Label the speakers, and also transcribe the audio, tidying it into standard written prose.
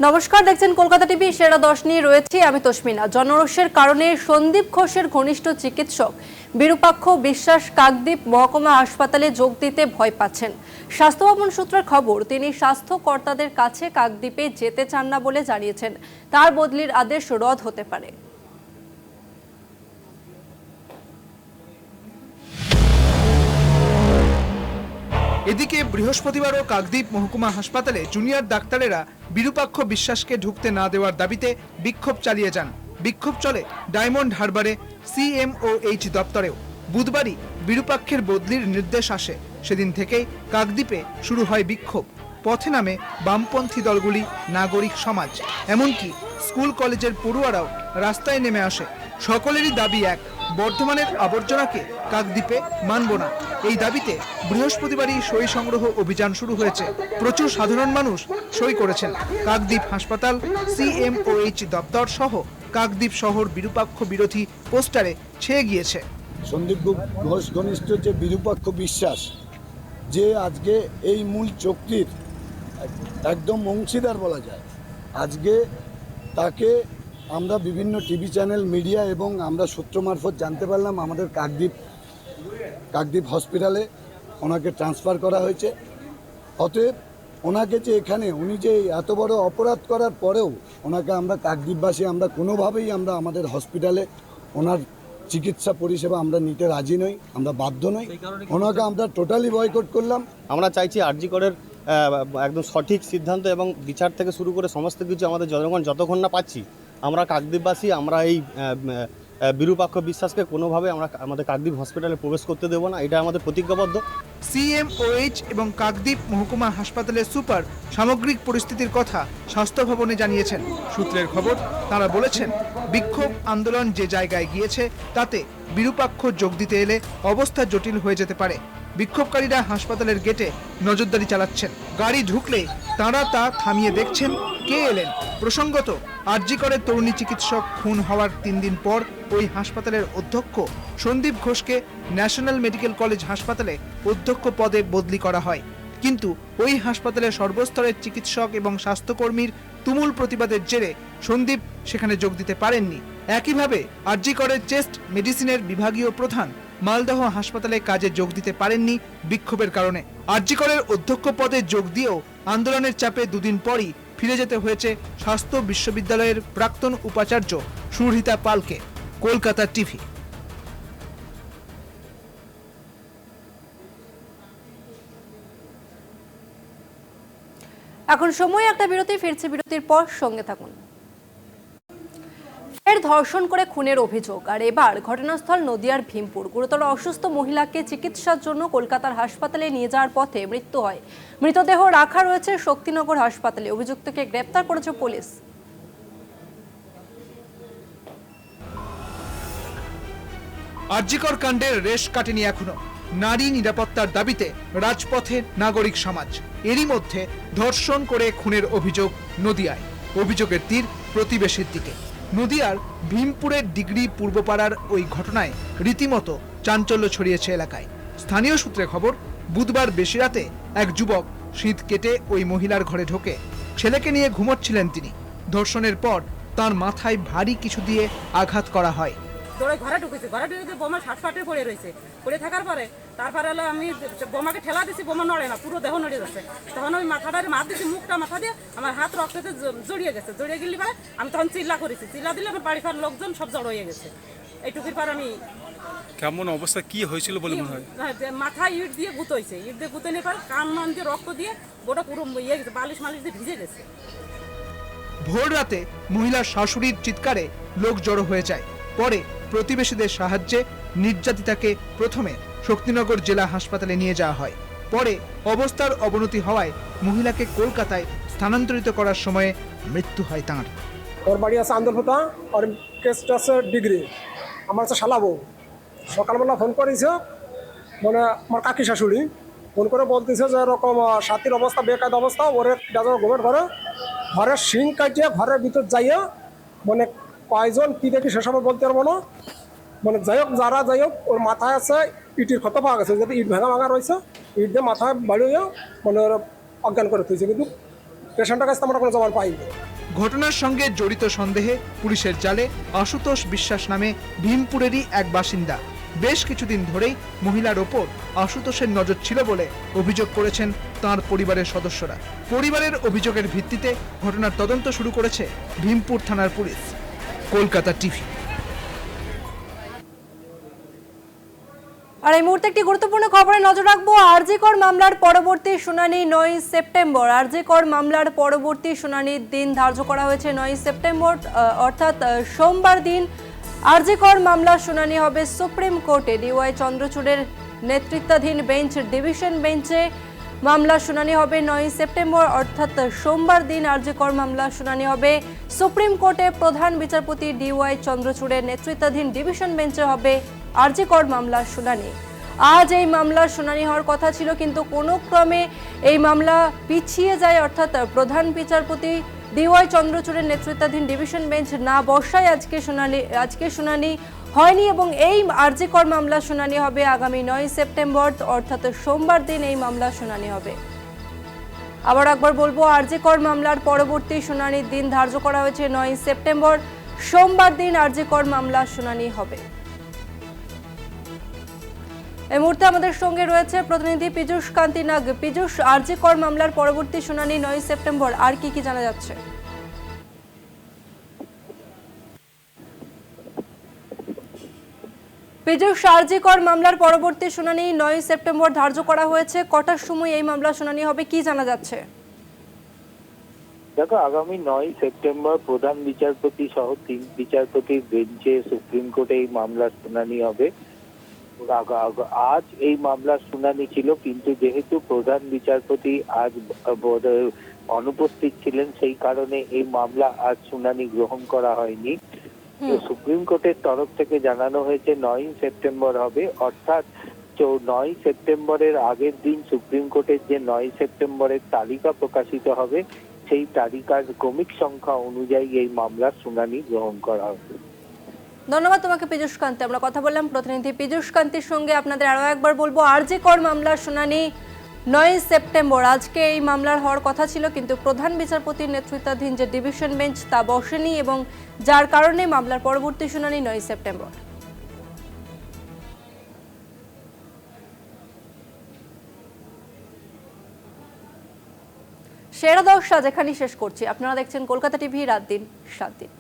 Speaker 1: নমস্কার, দেখছেন কলকাতা টিভি সেরা 10 নিয়ে রয়েছি আমি তসমিনা। জনরোষের কারণে সন্দীপ ঘোষের ঘনিষ্ঠ চিকিৎসক বিরূপাক্ষ বিশ্বাস কাকদ্বীপ মহকুমা হাসপাতালে যোগ দিতে ভয় পাচ্ছেন। স্বাস্থ্য ভবন সূত্রের খবর, তিনি স্বাস্থ্য কর্তাদের কাছে কাকদ্বীপে যেতে চান না বলে জানিয়েছেন। তার বদলির আদেশ রদ হতে পারে।
Speaker 2: এদিকে বৃহস্পতিবারও কাকদ্বীপ মহকুমা হাসপাতালে জুনিয়র ডাক্তারেরা বিরূপাক্ষ বিশ্বাসকে ঢুকতে না দেওয়ার দাবিতে বিক্ষোভ চালিয়ে যান। বিক্ষোভ চলে ডায়মন্ড হারবারে CMOH দপ্তরেও। বুধবারই বিরূপাক্ষের বদলির নির্দেশ আসে। সেদিন থেকেই কাকদ্বীপে শুরু হয় বিক্ষোভ। পথে নামে বামপন্থী দলগুলি, নাগরিক সমাজ, এমনকি স্কুল কলেজের পড়ুয়ারাও রাস্তায় নেমে আসে। সকলেরই দাবি এক, বর্ধমানের আবর্জনাকে কাকদ্বীপে মানব না। এই দাবিতে বৃহস্পতিবারই সই সংগ্রহ অভিযান শুরু হয়েছে। প্রচুর সাধারণ মানুষ সই করেছেন। কাকদ্বীপ হাসপাতাল, CMOH দপ্তর সহ কাকদ্বীপ শহর বিরূপাক্ষ বিরোধী পোস্টারে ছেয়ে গিয়েছে।
Speaker 3: সন্দীপ ঘোষ ঘনিষ্ঠ যে বিরূপাক্ষ বিশ্বাস, যে আজকে এই মূল চক্রীর একদম অংশীদার বলা যায়, আজকে তাকে আমরা বিভিন্ন টিভি চ্যানেল, মিডিয়া এবং আমরা সূত্র মারফত জানতে পারলাম আমাদের কাকদ্বীপ হসপিটালে ওনাকে ট্রান্সফার করা হয়েছে। অতএব ওনাকে যে এখানে উনি যে এত বড় অপরাধ করার পরেও ওনাকে আমরা কাকদ্বীপবাসী আমরা কোনোভাবেই আমরা আমাদের হসপিটালে ওনার চিকিৎসা পরিষেবা আমরা নিতে রাজি নই, আমরা বাধ্য নই। ওনাকে আমরা টোটালি বয়কট করলাম।
Speaker 4: আমরা চাইছি আরজি করের একদম সঠিক সিদ্ধান্ত এবং বিচার থেকে শুরু করে সমস্ত কিছু আমাদের জনগণ যতক্ষণ না পাচ্ছি, আমরা কাকদ্বীপবাসী আমরা এই বিরূপাক্ষ বিশ্বাসকে কোনোভাবে আমরা আমাদের কাকদ্বীপ হসপিটালে প্রবেশ করতে দেবো না, এটা আমাদের প্রতিজ্ঞাবদ্ধ।
Speaker 2: CMOH এবং কাকদ্বীপ মহকুমা হাসপাতালের সুপার সামগ্রিক পরিস্থিতির কথা স্বাস্থ্য ভবনে জানিয়েছেন। সূত্রের খবর, তারা বলেছেন বিক্ষোভ আন্দোলন যে জায়গায় গিয়েছে তাতে বিরূপাক্ষ যোগ দিতে এলে অবস্থা জটিল হয়ে যেতে পারে। বিক্ষোভকারীরা হাসপাতালের গেটে নজরদারি চালাচ্ছেন। গাড়ি ঢুকলে তাঁরা তা থামিয়ে দেখছেন কে এলেন। প্রসঙ্গত, আরজি করের তরুণী চিকিৎসক খুন হওয়ার 3 দিন পর ওই হাসপাতালের অধ্যক্ষ সন্দীপ ঘোষকে ন্যাশনাল মেডিকেল কলেজ হাসপাতালে অধ্যক্ষ পদে বদলি করা হয়। কিন্তু ওই হাসপাতালের সর্বস্তরের চিকিৎসক এবং স্বাস্থ্যকর্মীর তুমুল প্রতিবাদের জেরে সন্দীপ সেখানে যোগ দিতে পারেননি। একইভাবে আরজি করের চেস্ট মেডিসিনের বিভাগীয় প্রধান মালদহ হাসপাতালে কাজে যোগ দিতে পারেননি বিক্ষোভের কারণে। আরজি করের অধ্যক্ষ পদে যোগ দিয়েও আন্দোলনের চাপে 2 দিন পরই ফিরে যেতে হয়েছে স্বাস্থ্য বিশ্ববিদ্যালয়ের প্রাক্তন উপাচার্য সুরহিতা পালকে। কলকাতা টিভি।
Speaker 1: এখন সময় একটা বিরতি, ফিরছে বিরতির পর, সঙ্গে থাকুন। ফের ধর্ষণ করে খুনের অভিযোগ, আর এবার ঘটনাস্থল নদিয়ার ভীমপুর। গুরুতর অসুস্থ মহিলাকে চিকিৎসার জন্য কলকাতার হাসপাতালে নিয়ে যাওয়ার পথে মৃত্যু হয়। মৃতদেহ রাখা রয়েছে শক্তিনগর হাসপাতালে। অভিযুক্তকে গ্রেপ্তার করেছে পুলিশ।
Speaker 2: আরজিকর কাণ্ডের রেশ কাটেনি এখনো। নারী নিরাপত্তার দাবিতে রাজপথে নাগরিক সমাজ। এরই মধ্যে ধর্ষণ করে খুনের অভিযোগ নদিয়ায়। অভিযোগের তীর প্রতিবেশীর দিকে। নদিয়ার ভীমপুরের ডিগ্রি পূর্বপাড়ার ওই ঘটনায় রীতিমতো চাঞ্চল্য ছড়িয়েছে এলাকায়। স্থানীয় সূত্রে খবর, বুধবার বেশি রাতে এক যুবক শীত কেটে ওই মহিলার ঘরে ঢোকে। ছেলেকে নিয়ে ঘুমোচ্ছিলেন তিনি। ধর্ষণের পর তার মাথায় ভারী কিছু দিয়ে আঘাত করা হয়।
Speaker 5: দৌড়ে ঘরে ঢুকেছে, বোমা শাটফাটে পড়ে রয়েছে। পড়ে থাকার পরে তারপরে হলো আমি বোমাকে ঠেলা দিছি, বোমা নড়ে না, পুরো দেহ নড়ে যাচ্ছে। তখন ওই মাথাটারে মার দিছি, মুখটা মাথা দিয়ে আমার হাত রক্ততে জড়িয়ে গেছে। জড়িয়ে গেলি পরে আমি তখন চিল্লা করেছি। চিল্লা দিলে আমার বাড়ি ঘর লোকজন সব জড়ো হয়ে গেছে। এইটুকুর পর আমি
Speaker 6: কেমন অবস্থা কি হয়েছিল বলে মনে হয়?
Speaker 5: মাথায় ইট দিয়ে গুঁতোইছে। ইট দিয়ে গুঁতোনোর পর কান মান দিয়ে রক্ত দিয়ে গোটা পুরো ইয়ে গেছে, বালিশ মালিশ দিয়ে ভিজে গেছে।
Speaker 2: ভোর রাতে মহিলার শাশুড়ির চিৎকারে লোক জড়ো হয়ে যায়। পরে প্রতিবেশীদের সাহায্যে নির্যাতিতাকে প্রথমে শক্তিনগর জেলা হাসপাতালে নিয়ে যাওয়া হয়। পরে অবস্থার অবনতি হওয়ায় মহিলাকে কলকাতায় স্থানান্তরিত করার সময়ে মৃত্যু হয় তাঁর।
Speaker 7: ওর বাড়ি আছে আন্দরপোতা, ওর কেসটা আছে ডিগ্রি। আমার আছে শালা বউ। সকালবেলা ফোন করেছে, মানে আমার কাকি শাশুড়ি ফোন করে বলতেছে যে এরকম সাথীর অবস্থা বেকায়দ অবস্থা, ওরে ঘুমের ঘরের শিং কাটিয়ে ঘরের ভিতর যাইয়া, মানে কয়জন কি দেখি সেসব বলতে পারবো না। মানে যাই হোক, যাই হোক, ওর মাথায় আছে ইটের ক্ষত পাওয়া গেছে, যাতে ইট ভাঙা রয়েছে। ইট দিয়ে মাথায় বাড়িয়ে মানে ওরা অজ্ঞান করে তুলছে, কিন্তু পেশেন্টের কাছে আমরা কোনো জবাব পাইনি।
Speaker 2: ঘটনার সঙ্গে জড়িত সন্দেহে পুলিশের জালে আশুতোষ বিশ্বাস নামে ভীমপুরেরই এক বাসিন্দা। বেশ কিছুদিন ধরেই মহিলার ওপর আশুতোষের নজর ছিল বলে অভিযোগ করেছেন তাঁর পরিবারের সদস্যরা। পরিবারের অভিযোগের ভিত্তিতে ঘটনার তদন্ত শুরু করেছে ভীমপুর থানার পুলিশ। কলকাতা টিভি।
Speaker 1: আর এই মুহূর্তে একটি গুরুত্বপূর্ণ খবরে নজর রাখবো। আরজি কর মামলার পরবর্তী শুনানি 9 সেপ্টেম্বর। আরজি কর মামলার পরবর্তী শুনানির দিন ধার্য করা হয়েছে 9 সেপ্টেম্বর, অর্থাৎ সোমবার দিন আরজি কর মামলার শুনানি হবে সুপ্রিম কোর্টে। ডিওয়াই চন্দ্রচূড়ের নেতৃত্বাধীন বেঞ্চ, ডিভিশন বেঞ্চে মামলার শুনানি হবে 9 সেপ্টেম্বর, অর্থাৎ সোমবার দিন আরজি কর মামলার শুনানি হবে সুপ্রিম কোর্টে। প্রধান বিচারপতি ডিওয়াই চন্দ্রচূড়ের নেতৃত্বাধীন ডিভিশন বেঞ্চে হবে আরজি কর মামলার শুনানি। আজ এই মামলার শুনানি হওয়ার কথা ছিল, কিন্তু কোনো ক্রমে এই মামলা পিছিয়ে যায়, অর্থাৎ প্রধান বিচারপতি ডিওয়াই চন্দ্রচূড়ের নেতৃত্বাধীন ডিভিশন বেঞ্চ না বসায় আজকে শুনানি হয়নি এবং এই আরজি কর মামলার শুনানি হবে আগামী 9 সেপ্টেম্বর, অর্থাৎ সোমবার দিন এই মামলার শুনানি হবে। আবার একবার বলবো, আরজি কর মামলার পরবর্তী শুনানির দিন ধার্য করা হয়েছে 9 সেপ্টেম্বর, সোমবার দিন আরজি কর মামলার শুনানি হবে। এই মুহূর্তে আমাদের সঙ্গে রয়েছে প্রতিনিধি পীযূষ কান্তি নাগ। পীযূষ, আরজি কর মামলার পরবর্তী শুনানি 9 সেপ্টেম্বর, আর কি জানা যাচ্ছে? পীযূষ, আরজি কর মামলার পরবর্তী শুনানি 9 সেপ্টেম্বর ধার্য করা হয়েছে। কটার সময় এই মামলার শুনানি হবে, কি জানা যাচ্ছে?
Speaker 8: দেখো, আগামী 9 সেপ্টেম্বর প্রধান বিচারপতি সহ 3 বিচারপতির বেঞ্চে সুপ্রিম কোর্টে এই মামলার শুনানি হবে। আজ এই মামলার শুনানি ছিল, কিন্তু যেহেতু প্রধান বিচারপতি আজ অনুপস্থিত ছিলেন, সেই কারণে এই মামলা আজ শুনানি গ্রহণ করা হয়নি। সুপ্রিম কোর্টের তরফ থেকে জানানো হয়েছে 9 সেপ্টেম্বর হবে, অর্থাৎ 9 সেপ্টেম্বরের আগের দিন সুপ্রিম কোর্টের যে 9 সেপ্টেম্বরের তালিকা প্রকাশিত হবে, সেই তালিকার ক্রমিক সংখ্যা অনুযায়ী এই মামলার শুনানি গ্রহণ করা হবে।
Speaker 1: ধন্যবাদ তোমাকে পীযূষ কান্তি। আমরা কথা বললাম প্রতিনিধি পীযূষ কান্তির সঙ্গে। আপনাদের আরো একবার বলবো, আরজি কর মামলার শুনানি 9 সেপ্টেম্বর। আজকে এই মামলার হওয়ার কথা ছিল, কিন্তু প্রধান বিচারপতির নেতৃত্বাধীন যে ডিভিশন বেঞ্চ তা বসেনি এবং যার কারণে মামলার পরবর্তী শুনানি 9 সেপ্টেম্বর। সেরা 10 আজ এখানেই শেষ করছি। আপনারা দেখছেন কলকাতা টিভি, রাত দিন 7 দিন।